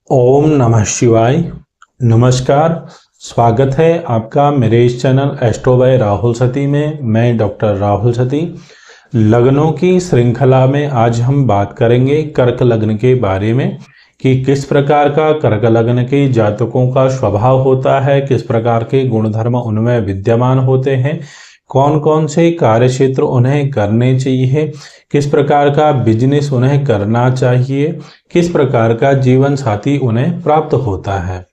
ओम नमः शिवाय। नमस्कार। स्वागत है आपका मेरे इस चैनल एस्ट्रो बाय राहुल सती में। मैं डॉक्टर राहुल सती। लग्नों की श्रृंखला में आज हम बात करेंगे कर्क लग्न के बारे में कि किस प्रकार का कर्क लग्न के जातकों का स्वभाव होता है, किस प्रकार के गुणधर्म उनमें विद्यमान होते हैं, कौन कौन से कार्य क्षेत्र उन्हें करने चाहिए, किस प्रकार का बिजनेस उन्हें करना चाहिए, किस प्रकार का जीवन साथी उन्हें प्राप्त होता है।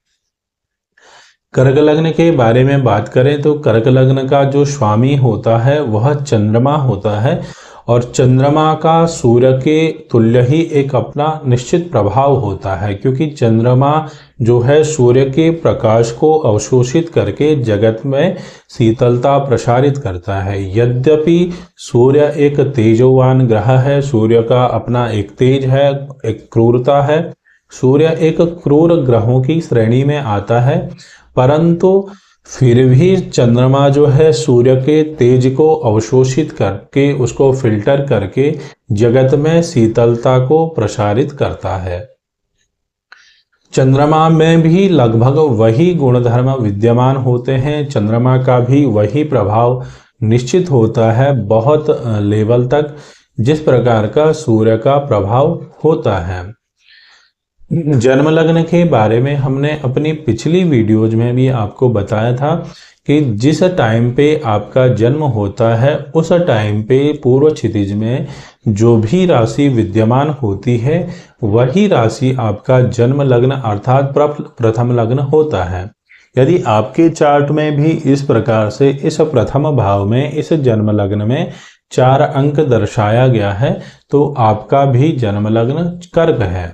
कर्क लग्न के बारे में बात करें तो कर्क लग्न का जो स्वामी होता है वह चंद्रमा होता है और चंद्रमा का सूर्य के तुल्य ही एक अपना निश्चित प्रभाव होता है, क्योंकि चंद्रमा जो है सूर्य के प्रकाश को अवशोषित करके जगत में शीतलता प्रसारित करता है। यद्यपि सूर्य एक तेजोवान ग्रह है, सूर्य का अपना एक तेज है, एक क्रूरता है, सूर्य एक क्रूर ग्रहों की श्रेणी में आता है, परंतु फिर भी चंद्रमा जो है सूर्य के तेज को अवशोषित करके उसको फिल्टर करके जगत में शीतलता को प्रसारित करता है। चंद्रमा में भी लगभग वही गुणधर्म विद्यमान होते हैं, चंद्रमा का भी वही प्रभाव निश्चित होता है बहुत लेवल तक जिस प्रकार का सूर्य का प्रभाव होता है। जन्म लग्न के बारे में हमने अपनी पिछली वीडियोज में भी आपको बताया था कि जिस टाइम पे आपका जन्म होता है उस टाइम पे पूर्व क्षितिज में जो भी राशि विद्यमान होती है वही राशि आपका जन्म लग्न अर्थात प्रथम लग्न होता है। यदि आपके चार्ट में भी इस प्रकार से इस प्रथम भाव में इस जन्म लग्न में 4 अंक दर्शाया गया है तो आपका भी जन्म लग्न कर्क है।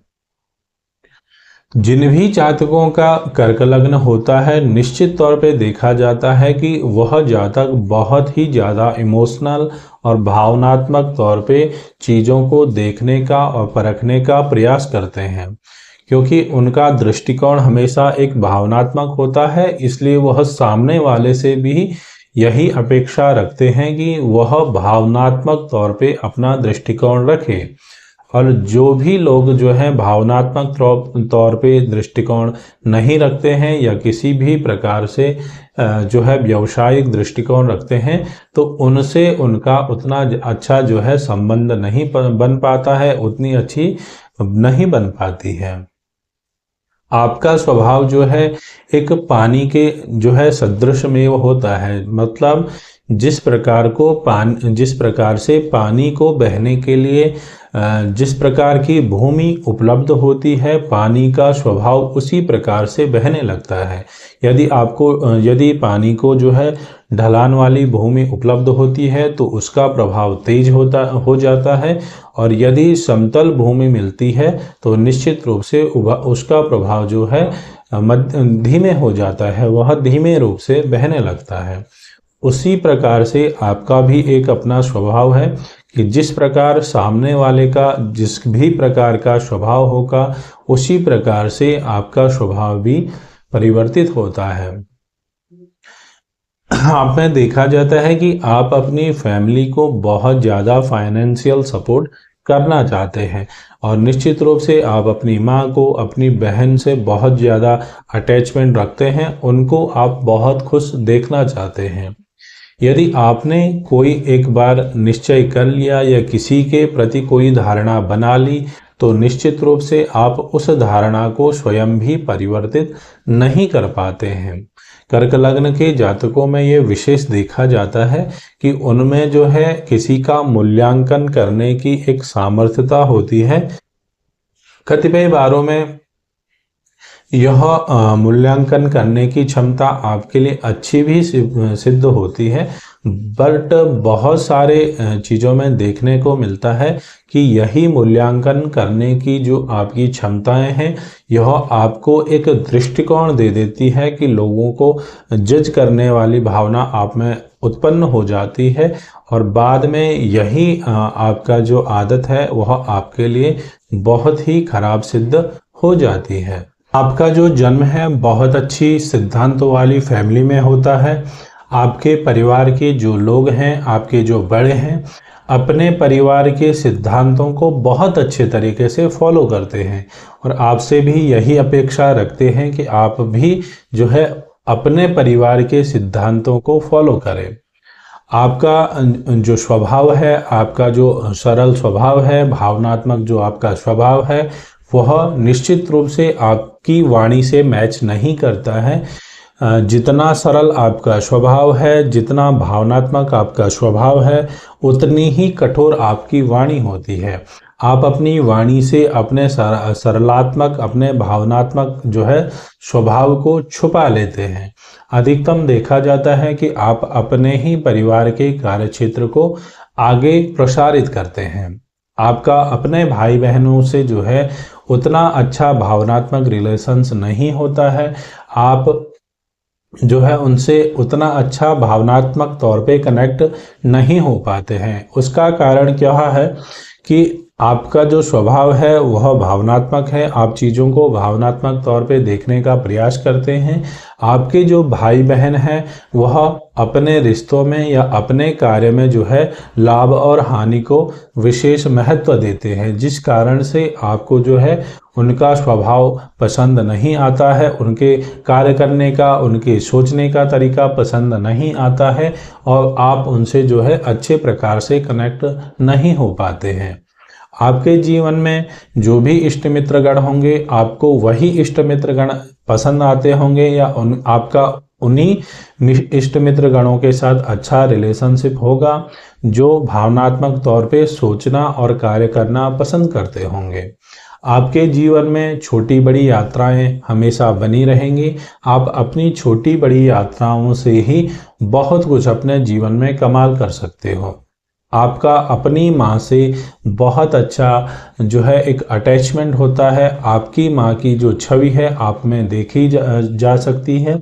जिन भी जातकों का कर्क लग्न होता है निश्चित तौर पे देखा जाता है कि वह जातक बहुत ही ज़्यादा इमोशनल और भावनात्मक तौर पे चीज़ों को देखने का और परखने का प्रयास करते हैं, क्योंकि उनका दृष्टिकोण हमेशा एक भावनात्मक होता है। इसलिए वह सामने वाले से भी यही अपेक्षा रखते हैं कि वह भावनात्मक तौर पे अपना दृष्टिकोण रखे, और जो भी लोग जो हैं भावनात्मक तौर पे दृष्टिकोण नहीं रखते हैं या किसी भी प्रकार से जो है व्यावसायिक दृष्टिकोण रखते हैं तो उनसे उनका उतना अच्छा जो है संबंध नहीं बन पाता है, उतनी अच्छी नहीं बन पाती है। आपका स्वभाव जो है एक पानी के जो है सदृश में होता है, मतलब जिस प्रकार से पानी को बहने के लिए जिस प्रकार की भूमि उपलब्ध होती है पानी का स्वभाव उसी प्रकार से बहने लगता है। यदि पानी को जो है ढलान वाली भूमि उपलब्ध होती है तो उसका प्रभाव तेज हो जाता है, और यदि समतल भूमि मिलती है तो निश्चित रूप से उसका प्रभाव जो है धीमे हो जाता है, वह धीमे रूप से बहने लगता है। उसी प्रकार से आपका भी एक अपना स्वभाव है कि जिस प्रकार सामने वाले का जिस भी प्रकार का स्वभाव होगा उसी प्रकार से आपका स्वभाव भी परिवर्तित होता है। आप में देखा जाता है कि आप अपनी फैमिली को बहुत ज़्यादा फाइनेंशियल सपोर्ट करना चाहते हैं और निश्चित रूप से आप अपनी माँ को, अपनी बहन से बहुत ज़्यादा अटैचमेंट रखते हैं, उनको आप बहुत खुश देखना चाहते हैं। यदि आपने कोई एक बार निश्चय कर लिया या किसी के प्रति कोई धारणा बना ली तो निश्चित रूप से आप उस धारणा को स्वयं भी परिवर्तित नहीं कर पाते हैं। कर्क लग्न के जातकों में ये विशेष देखा जाता है कि उनमें जो है किसी का मूल्यांकन करने की एक सामर्थ्यता होती है। कतिपय बारों में यह मूल्यांकन करने की क्षमता आपके लिए अच्छी भी सिद्ध होती है, बट बहुत सारे चीज़ों में देखने को मिलता है कि यही मूल्यांकन करने की जो आपकी क्षमताएं हैं यह आपको एक दृष्टिकोण दे देती है कि लोगों को जज करने वाली भावना आप में उत्पन्न हो जाती है, और बाद में यही आपका जो आदत है वह आपके लिए बहुत ही खराब सिद्ध हो जाती है। आपका जो जन्म है बहुत अच्छी सिद्धांतों वाली फैमिली में होता है। आपके परिवार के जो लोग हैं, आपके जो बड़े हैं, अपने परिवार के सिद्धांतों को बहुत अच्छे तरीके से फॉलो करते हैं और आपसे भी यही अपेक्षा रखते हैं कि आप भी जो है अपने परिवार के सिद्धांतों को फॉलो करें। आपका जो स्वभाव है, आपका जो सरल स्वभाव है, भावनात्मक जो आपका स्वभाव है, वह निश्चित रूप से आपकी वाणी से मैच नहीं करता है। जितना सरल आपका स्वभाव है, जितना भावनात्मक आपका स्वभाव है, उतनी ही कठोर आपकी वाणी होती है। आप अपनी वाणी से अपने सरलात्मक, अपने भावनात्मक जो है स्वभाव को छुपा लेते हैं। अधिकतम देखा जाता है कि आप अपने ही परिवार के कार्यक्षेत्र को आगे प्रसारित करते हैं। आपका अपने भाई बहनों से जो है उतना अच्छा भावनात्मक रिलेशंस नहीं होता है। आप जो है उनसे उतना अच्छा भावनात्मक तौर पे कनेक्ट नहीं हो पाते हैं। उसका कारण क्या है कि आपका जो स्वभाव है वह भावनात्मक है। आप चीज़ों को भावनात्मक तौर पे देखने का प्रयास करते हैं। आपके जो भाई बहन हैं वह अपने रिश्तों में या अपने कार्य में जो है लाभ और हानि को विशेष महत्व देते हैं, जिस कारण से आपको जो है उनका स्वभाव पसंद नहीं आता है, उनके कार्य करने का, उनके सोचने का तरीका पसंद नहीं आता है और आप उनसे जो है अच्छे प्रकार से कनेक्ट नहीं हो पाते हैं। आपके जीवन में जो भी इष्ट मित्रगण होंगे, आपको वही इष्ट मित्रगण पसंद आते होंगे या आपका उन्हीं इष्ट मित्रगणों के साथ अच्छा रिलेशनशिप होगा जो भावनात्मक तौर पे सोचना और कार्य करना पसंद करते होंगे। आपके जीवन में छोटी बड़ी यात्राएं हमेशा बनी रहेंगी। आप अपनी छोटी बड़ी यात्राओं से ही बहुत कुछ अपने जीवन में कमाल कर सकते हो। आपका अपनी माँ से बहुत अच्छा जो है एक अटैचमेंट होता है। आपकी माँ की जो छवि है आप में देखी जा सकती है।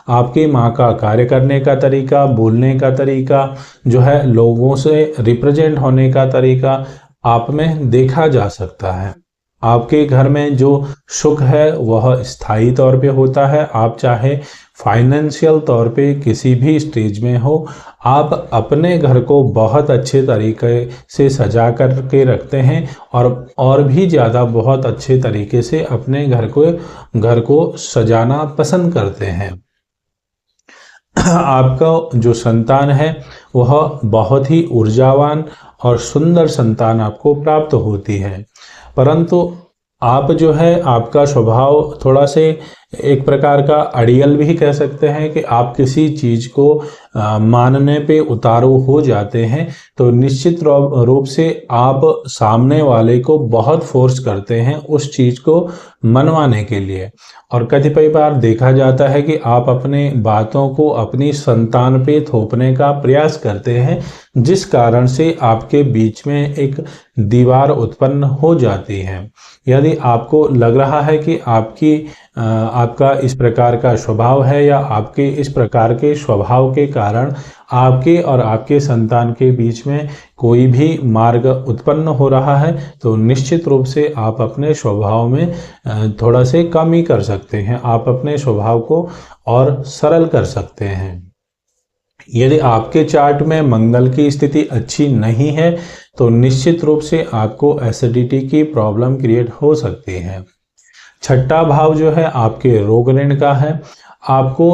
आपकी माँ का कार्य करने का तरीका, बोलने का तरीका, जो है लोगों से रिप्रेजेंट होने का तरीका आप में देखा जा सकता है। आपके घर में जो सुख है वह स्थायी तौर पे होता है। आप चाहे फाइनेंशियल तौर पे किसी भी स्टेज में हो, आप अपने घर को बहुत अच्छे तरीके से सजा करके रखते हैं और भी ज़्यादा बहुत अच्छे तरीके से अपने घर को सजाना पसंद करते हैं। आपका जो संतान है वह बहुत ही ऊर्जावान और सुंदर संतान आपको प्राप्त होती है, परंतु आप जो है आपका स्वभाव थोड़ा से एक प्रकार का अड़ियल भी कह सकते हैं कि आप किसी चीज़ को मानने पे उतारू हो जाते हैं तो निश्चित रूप से आप सामने वाले को बहुत फोर्स करते हैं उस चीज़ को मनवाने के लिए। और कतिपय बार देखा जाता है कि आप अपने बातों को अपनी संतान पे थोपने का प्रयास करते हैं, जिस कारण से आपके बीच में एक दीवार उत्पन्न हो जाती है। यदि आपको लग रहा है कि आपका इस प्रकार का स्वभाव है या आपके इस प्रकार के स्वभाव के कारण आपके और आपके संतान के बीच में कोई भी मार्ग उत्पन्न हो रहा है, तो निश्चित रूप से आप अपने स्वभाव में थोड़ा से कम ही कर सकते हैं। आप अपने स्वभाव को और सरल कर सकते हैं। यदि आपके चार्ट में मंगल की स्थिति अच्छी नहीं है तो निश्चित रूप से आपको एसिडिटी की प्रॉब्लम क्रिएट हो सकती है। छठा भाव जो है आपके रोग ऋण का है। आपको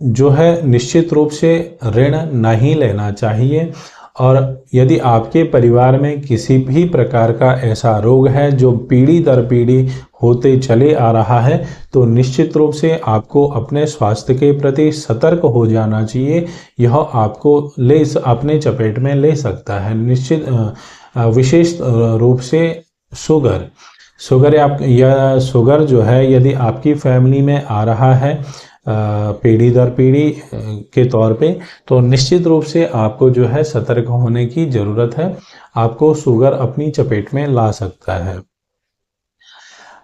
जो है निश्चित रूप से ऋण नहीं लेना चाहिए और यदि आपके परिवार में किसी भी प्रकार का ऐसा रोग है जो पीढ़ी दर पीढ़ी होते चले आ रहा है तो निश्चित रूप से आपको अपने स्वास्थ्य के प्रति सतर्क हो जाना चाहिए। यह आपको अपने चपेट में ले सकता है। निश्चित विशेष रूप से शुगर जो है यदि आपकी फैमिली में आ रहा है पीढ़ी दर पीढ़ी के तौर पे, तो निश्चित रूप से आपको जो है सतर्क होने की ज़रूरत है। आपको शुगर अपनी चपेट में ला सकता है।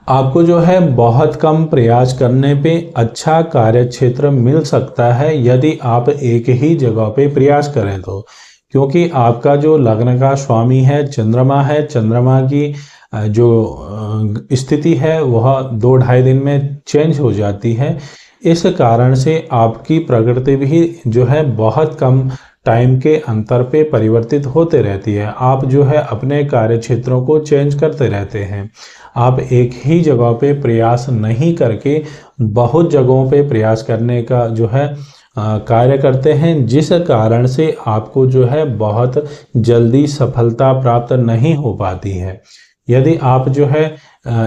आपको जो है बहुत कम प्रयास करने पे अच्छा कार्य क्षेत्र मिल सकता है यदि आप एक ही जगह पे प्रयास करें तो, क्योंकि आपका जो लग्न का स्वामी है चंद्रमा है, चंद्रमा की जो स्थिति है वह 2-2.5 दिन में चेंज हो जाती है। इस कारण से आपकी प्रगति भी जो है बहुत कम टाइम के अंतर पे परिवर्तित होते रहती है। आप जो है अपने कार्य क्षेत्रों को चेंज करते रहते हैं। आप एक ही जगह पे प्रयास नहीं करके बहुत जगहों पे प्रयास करने का जो है कार्य करते हैं, जिस कारण से आपको जो है बहुत जल्दी सफलता प्राप्त नहीं हो पाती है। यदि आप जो है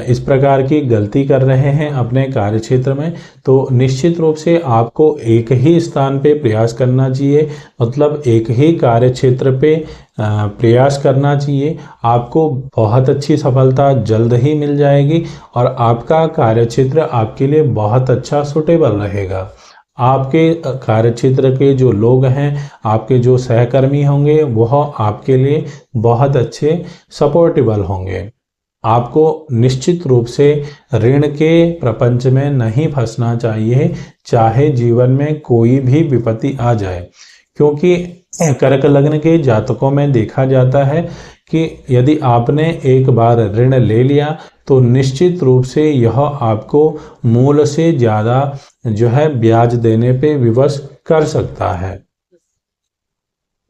इस प्रकार की गलती कर रहे हैं अपने कार्य क्षेत्र में, तो निश्चित रूप से आपको एक ही स्थान पे प्रयास करना चाहिए, मतलब एक ही कार्य क्षेत्र पे प्रयास करना चाहिए। आपको बहुत अच्छी सफलता जल्द ही मिल जाएगी और आपका कार्य क्षेत्र आपके लिए बहुत अच्छा सूटेबल रहेगा। आपके कार्य क्षेत्र के जो लोग हैं, आपके जो सहकर्मी होंगे, वह आपके लिए बहुत अच्छे सपोर्टेबल होंगे। आपको निश्चित रूप से ऋण के प्रपंच में नहीं फंसना चाहिए, चाहे जीवन में कोई भी विपत्ति आ जाए, क्योंकि कर्क लग्न के जातकों में देखा जाता है कि यदि आपने एक बार ऋण ले लिया तो निश्चित रूप से यह आपको मूल से ज़्यादा जो है ब्याज देने पे विवश कर सकता है।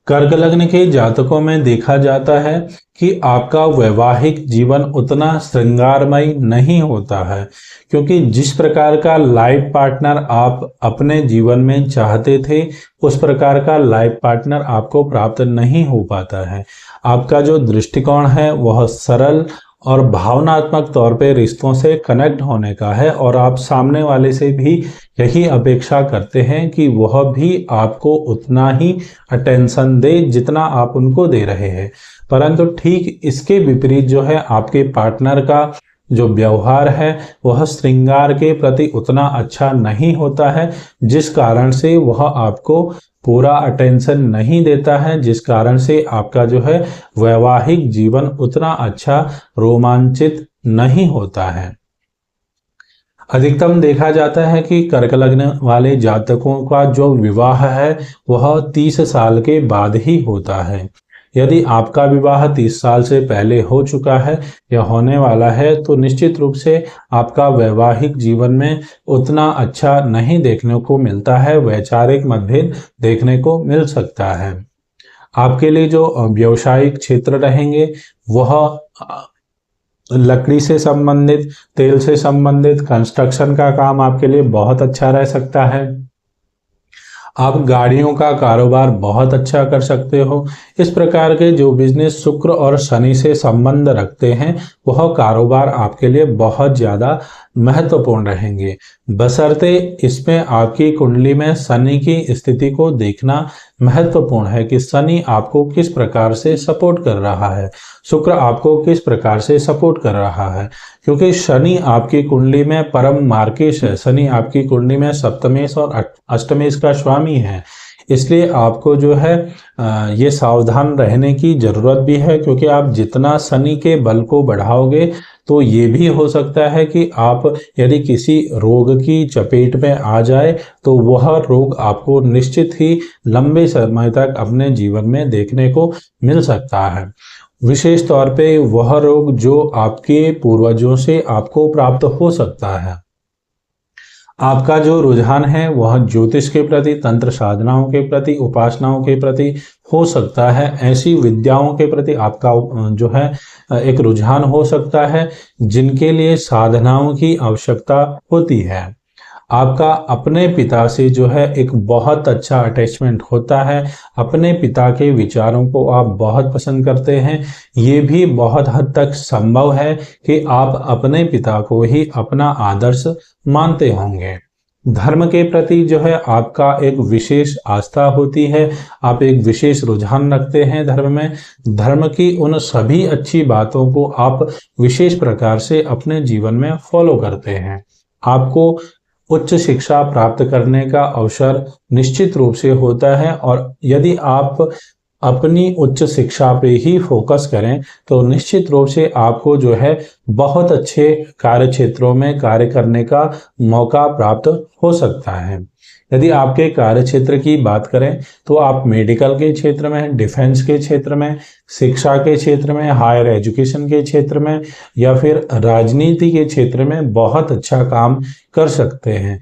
कर्क लग्न के जातकों में देखा जाता है कि आपका वैवाहिक जीवन उतना श्रृंगारमय नहीं होता है, क्योंकि जिस प्रकार का लाइफ पार्टनर आप अपने जीवन में चाहते थे, उस प्रकार का लाइफ पार्टनर आपको प्राप्त नहीं हो पाता है। आपका जो दृष्टिकोण है वह सरल और भावनात्मक तौर पे रिश्तों से कनेक्ट होने का है, और आप सामने वाले से भी यही अपेक्षा करते हैं कि वह भी आपको उतना ही अटेंशन दे जितना आप उनको दे रहे हैं। परंतु ठीक इसके विपरीत जो है आपके पार्टनर का जो व्यवहार है वह श्रृंगार के प्रति उतना अच्छा नहीं होता है, जिस कारण से वह आपको पूरा अटेंशन नहीं देता है, जिस कारण से आपका जो है वैवाहिक जीवन उतना अच्छा रोमांचित नहीं होता है। अधिकतम देखा जाता है कि कर्क लग्न वाले जातकों का जो विवाह है वह 30 साल के बाद ही होता है। यदि आपका विवाह 30 साल से पहले हो चुका है या होने वाला है, तो निश्चित रूप से आपका वैवाहिक जीवन में उतना अच्छा नहीं देखने को मिलता है, वैचारिक मतभेद देखने को मिल सकता है। आपके लिए जो व्यावसायिक क्षेत्र रहेंगे वह लकड़ी से संबंधित, तेल से संबंधित, कंस्ट्रक्शन का काम आपके लिए बहुत अच्छा रह सकता है। आप गाड़ियों का कारोबार बहुत अच्छा कर सकते हो। इस प्रकार के जो बिजनेस शुक्र और शनि से संबंध रखते हैं वह कारोबार आपके लिए बहुत ज़्यादा महत्वपूर्ण रहेंगे, बशर्ते इसमें आपकी कुंडली में शनि की स्थिति को देखना महत्वपूर्ण है कि शनि आपको किस प्रकार से सपोर्ट कर रहा है, शुक्र आपको किस प्रकार से सपोर्ट कर रहा है। क्योंकि शनि आपकी कुंडली में परम मार्केश है, शनि आपकी कुंडली में सप्तमेश और अष्टमेश का स्वामी है, इसलिए आपको जो है ये सावधान रहने की ज़रूरत भी है, क्योंकि आप जितना शनि के बल को बढ़ाओगे तो ये भी हो सकता है कि आप यदि किसी रोग की चपेट में आ जाए तो वह रोग आपको निश्चित ही लंबे समय तक अपने जीवन में देखने को मिल सकता है। विशेष तौर पे वह रोग जो आपके पूर्वजों से आपको प्राप्त हो सकता है। आपका जो रुझान है वह ज्योतिष के प्रति, तंत्र साधनाओं के प्रति, उपासनाओं के प्रति हो सकता है। ऐसी विद्याओं के प्रति आपका जो है एक रुझान हो सकता है जिनके लिए साधनाओं की आवश्यकता होती है। आपका अपने पिता से जो है एक बहुत अच्छा अटैचमेंट होता है, अपने पिता के विचारों को आप बहुत पसंद करते हैं। ये भी बहुत हद तक संभव है कि आप अपने पिता को ही अपना आदर्श मानते होंगे। धर्म के प्रति जो है आपका एक विशेष आस्था होती है, आप एक विशेष रुझान रखते हैं धर्म में। धर्म की उन सभी अच्छी बातों को आप विशेष प्रकार से अपने जीवन में फॉलो करते हैं। आपको उच्च शिक्षा प्राप्त करने का अवसर निश्चित रूप से होता है, और यदि आप अपनी उच्च शिक्षा पे ही फोकस करें तो निश्चित रूप से आपको जो है बहुत अच्छे कार्य क्षेत्रों में कार्य करने का मौका प्राप्त हो सकता है। यदि आपके कार्य क्षेत्र की बात करें तो आप मेडिकल के क्षेत्र में, डिफेंस के क्षेत्र में, शिक्षा के क्षेत्र में, हायर एजुकेशन के क्षेत्र में या फिर राजनीति के क्षेत्र में बहुत अच्छा काम कर सकते हैं।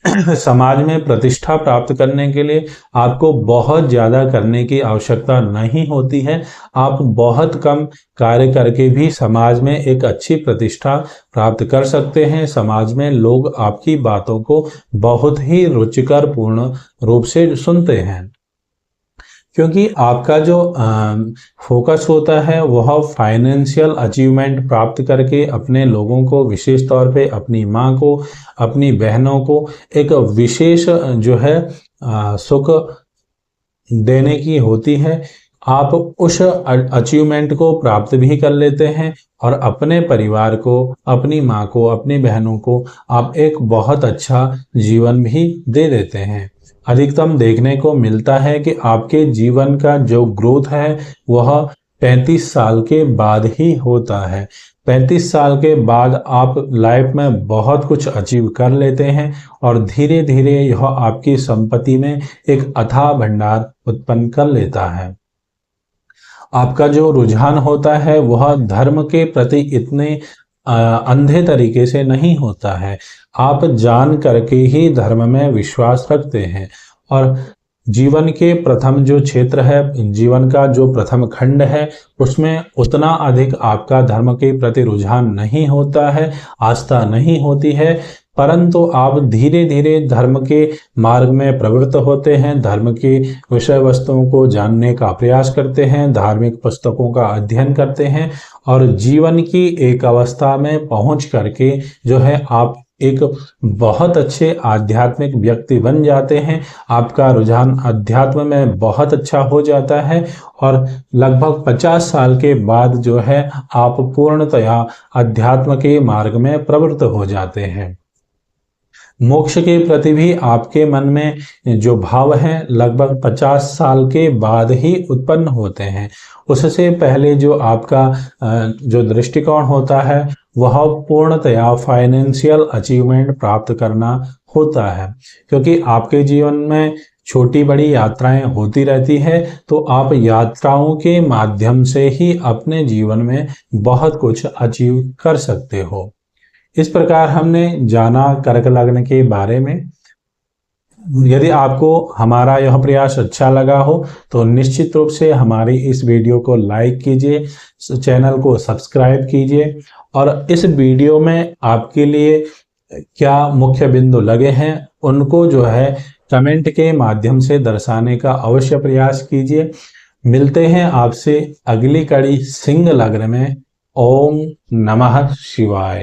समाज में प्रतिष्ठा प्राप्त करने के लिए आपको बहुत ज़्यादा करने की आवश्यकता नहीं होती है। आप बहुत कम कार्य करके भी समाज में एक अच्छी प्रतिष्ठा प्राप्त कर सकते हैं। समाज में लोग आपकी बातों को बहुत ही रुचिकर पूर्ण रूप से सुनते हैं, क्योंकि आपका जो फोकस होता है वह फाइनेंशियल अचीवमेंट प्राप्त करके अपने लोगों को, विशेष तौर पे अपनी माँ को, अपनी बहनों को एक विशेष जो है सुख देने की होती है। आप उस अचीवमेंट को प्राप्त भी कर लेते हैं और अपने परिवार को, अपनी माँ को, अपनी बहनों को आप एक बहुत अच्छा जीवन भी दे देते हैं। अधिकतम देखने को मिलता है कि आपके जीवन का जो ग्रोथ है वह 35 साल के बाद ही होता है। 35 साल के बाद आप लाइफ में बहुत कुछ अचीव कर लेते हैं और धीरे धीरे यह आपकी संपत्ति में एक अथाह भंडार उत्पन्न कर लेता है। आपका जो रुझान होता है वह धर्म के प्रति इतने अंधे तरीके से नहीं होता है। आप जान करके ही धर्म में विश्वास रखते हैं और जीवन के प्रथम जो क्षेत्र है, जीवन का जो प्रथम खंड है, उसमें उतना अधिक आपका धर्म के प्रति रुझान नहीं होता है, आस्था नहीं होती है, परंतु आप धीरे धीरे धर्म के मार्ग में प्रवृत्त होते हैं, धर्म की विषय वस्तुओं को जानने का प्रयास करते हैं, धार्मिक पुस्तकों का अध्ययन करते हैं और जीवन की एक अवस्था में पहुंच करके जो है आप एक बहुत अच्छे आध्यात्मिक व्यक्ति बन जाते हैं। आपका रुझान अध्यात्म में बहुत अच्छा हो जाता है और लगभग 50 साल के बाद जो है आप पूर्णतया अध्यात्म के मार्ग में प्रवृत्त हो जाते हैं। मोक्ष के प्रति भी आपके मन में जो भाव हैं लगभग 50 साल के बाद ही उत्पन्न होते हैं। उससे पहले जो आपका जो दृष्टिकोण होता है वह पूर्णतया फाइनेंशियल अचीवमेंट प्राप्त करना होता है, क्योंकि आपके जीवन में छोटी बड़ी यात्राएं होती रहती है, तो आप यात्राओं के माध्यम से ही अपने जीवन में बहुत कुछ अचीव कर सकते हो। इस प्रकार हमने जाना कर्क लग्न के बारे में। यदि आपको हमारा यह प्रयास अच्छा लगा हो तो निश्चित रूप से हमारी इस वीडियो को लाइक कीजिए, चैनल को सब्सक्राइब कीजिए और इस वीडियो में आपके लिए क्या मुख्य बिंदु लगे हैं उनको जो है कमेंट के माध्यम से दर्शाने का अवश्य प्रयास कीजिए। मिलते हैं आपसे अगली कड़ी सिंह लग्न में। ओम नमः शिवाय।